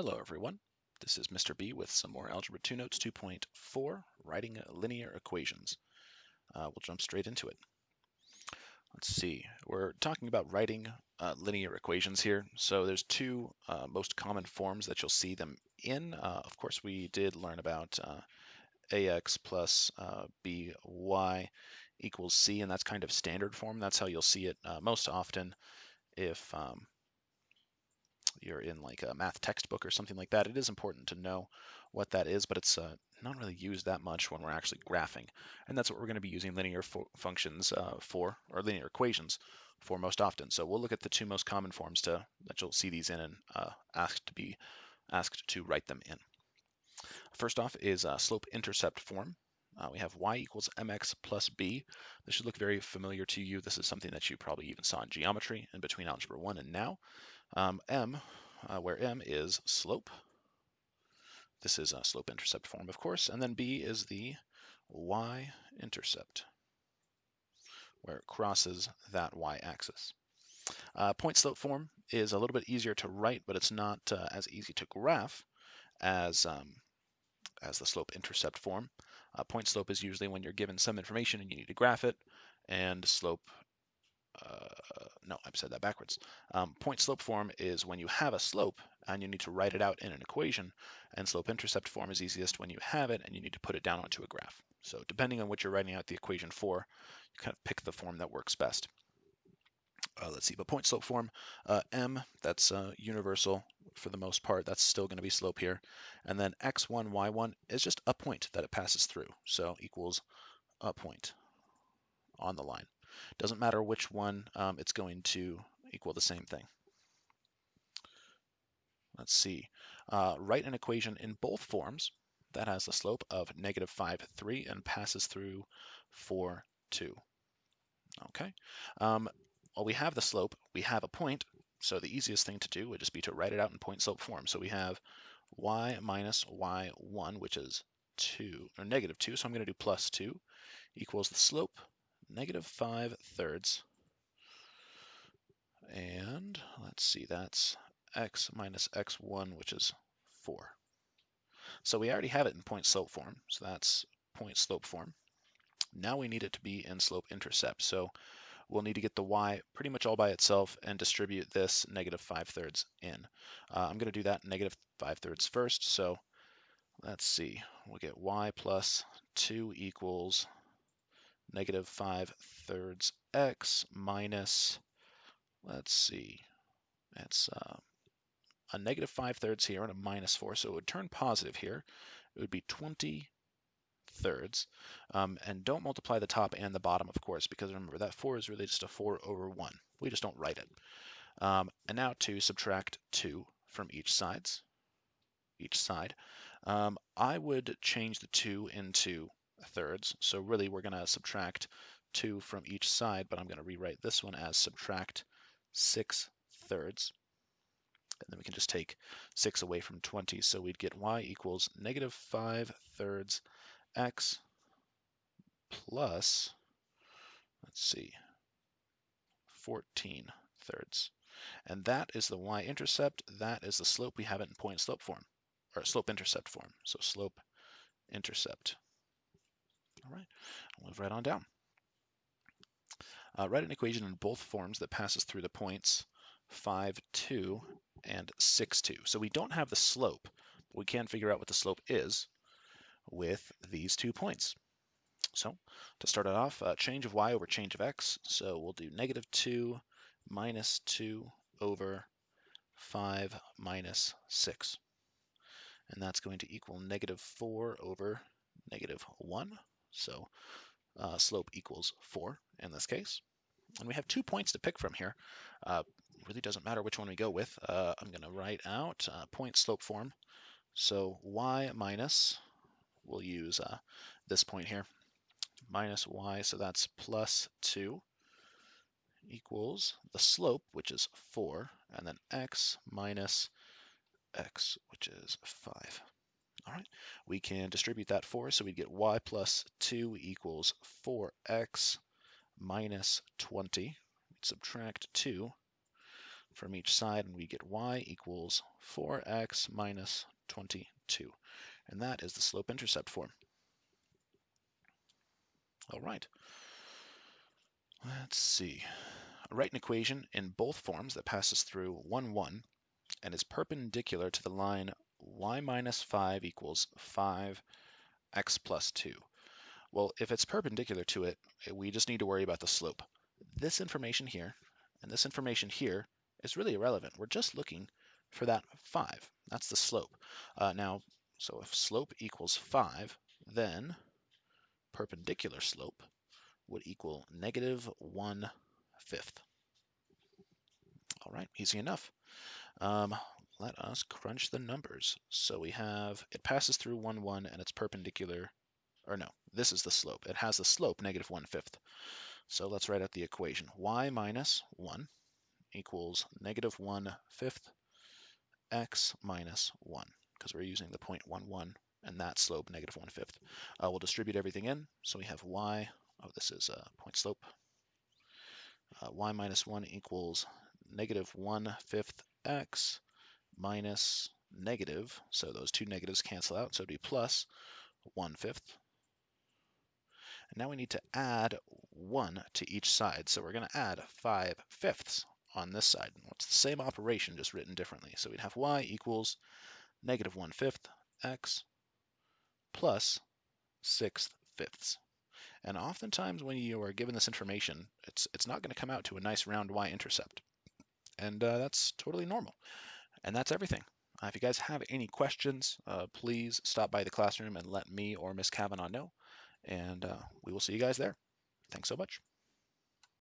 Hello everyone, this is Mr. B with some more Algebra 2 Notes 2.4, writing linear equations. We'll jump straight into it. Let's see, we're talking about writing linear equations here. So there's two most common forms that you'll see them in. Of course, we did learn about ax plus by equals c, and that's kind of standard form. That's how you'll see it most often if you're in like a math textbook or something like that. It is important to know what that is, but it's not really used that much when we're actually graphing. And that's what we're going to be using linear functions for, or linear equations for most often. So we'll look at the two most common forms that you'll see these in and asked to write them in. First off is slope-intercept form. We have y equals mx plus b. This should look very familiar to you. This is something that you probably even saw in geometry and between Algebra 1 and now. Where m is slope. This is a slope-intercept form, of course, and then b is the y-intercept, where it crosses that y-axis. Point-slope form is a little bit easier to write, but it's not as easy to graph as the slope-intercept form. Point-slope is usually when you're given some information and you need to graph it, and slope no, I've said that backwards. Point-slope form is when you have a slope and you need to write it out in an equation, and slope-intercept form is easiest when you have it and you need to put it down onto a graph. So depending on what you're writing out the equation for, you kind of pick the form that works best. Let's see, but point-slope form, m, that's universal for the most part. That's still going to be slope here. And then x1, y1 is just a point that it passes through, so equals a point on the line. Doesn't matter which one, it's going to equal the same thing. Let's see. Write an equation in both forms that has the slope of negative 5, 3 and passes through 4, 2. Okay. Well, we have the slope, we have a point, so the easiest thing to do would just be to write it out in point-slope form. So we have y minus y1, which is 2, or negative 2, so I'm going to do plus 2, equals the slope, negative 5 thirds. And let's see, that's x minus x1, which is 4. So we already have it in point-slope form, so that's point-slope form. Now we need it to be in slope-intercept, so we'll need to get the y pretty much all by itself and distribute this negative 5 thirds in. I'm going to do that negative 5 thirds first, so let's see, we'll get y plus 2 equals negative 5 thirds x minus, let's see, it's a negative 5 thirds here and a minus 4, so it would turn positive here. It would be 20 thirds. And don't multiply the top and the bottom, of course, because remember, that 4 is really just a 4 over 1. We just don't write it. And now to subtract 2 from each side. I would change the 2 into thirds. So really, we're going to subtract 2 from each side, but I'm going to rewrite this one as subtract 6 thirds. And then we can just take 6 away from 20, so we'd get y equals negative 5 thirds x plus, let's see, 14 thirds. And that is the y-intercept. That is the slope. We have it in point-slope form, or slope-intercept form. So slope-intercept. All right, I'll move right on down. Write an equation in both forms that passes through the points 5, 2 and 6, 2. So we don't have the slope, but we can figure out what the slope is with these 2 points. So to start it off, change of y over change of x. So we'll do negative 2 minus 2 over 5 minus 6. And that's going to equal negative 4 over negative 1. So slope equals 4 in this case. And we have 2 points to pick from here. Really doesn't matter which one we go with. I'm going to write out point-slope form. So y minus, we'll use this point here, minus y, so that's plus 2, equals the slope, which is 4, and then x minus x, which is 5. All right, we can distribute that 4, so we get y plus 2 equals 4x minus 20. We'd subtract 2, from each side, and we get y equals 4x minus 22. And that is the slope-intercept form. All right. Let's see. Write an equation in both forms that passes through 1, 1 and is perpendicular to the line y minus 5 equals 5x plus 2. Well, if it's perpendicular to it, we just need to worry about the slope. This information here and this information here is really irrelevant. We're just looking for that 5. That's the slope. So if slope equals 5, then perpendicular slope would equal negative 1/5. All right, easy enough. Let us crunch the numbers. So we have, it passes through 1, 1, and it's perpendicular, or no, this is the slope. It has the slope negative 1/5. So let's write out the equation. Y minus 1 equals negative 1/5 x minus 1, because we're using the point 1, 1, and that slope negative 1/5. We'll distribute everything in, so we have y, this is point slope, y minus 1 equals negative 1/5 x minus negative, so those two negatives cancel out, so it'd be plus 1/5. And now we need to add 1 to each side, so we're going to add 5/5 on this side. It's the same operation, just written differently. So we'd have y equals negative 1/5 x plus 6/5. And oftentimes when you are given this information, it's not going to come out to a nice round y-intercept. And that's totally normal. And that's everything. If you guys have any questions, please stop by the classroom and let me or Miss Kavanaugh know. And we will see you guys there. Thanks so much.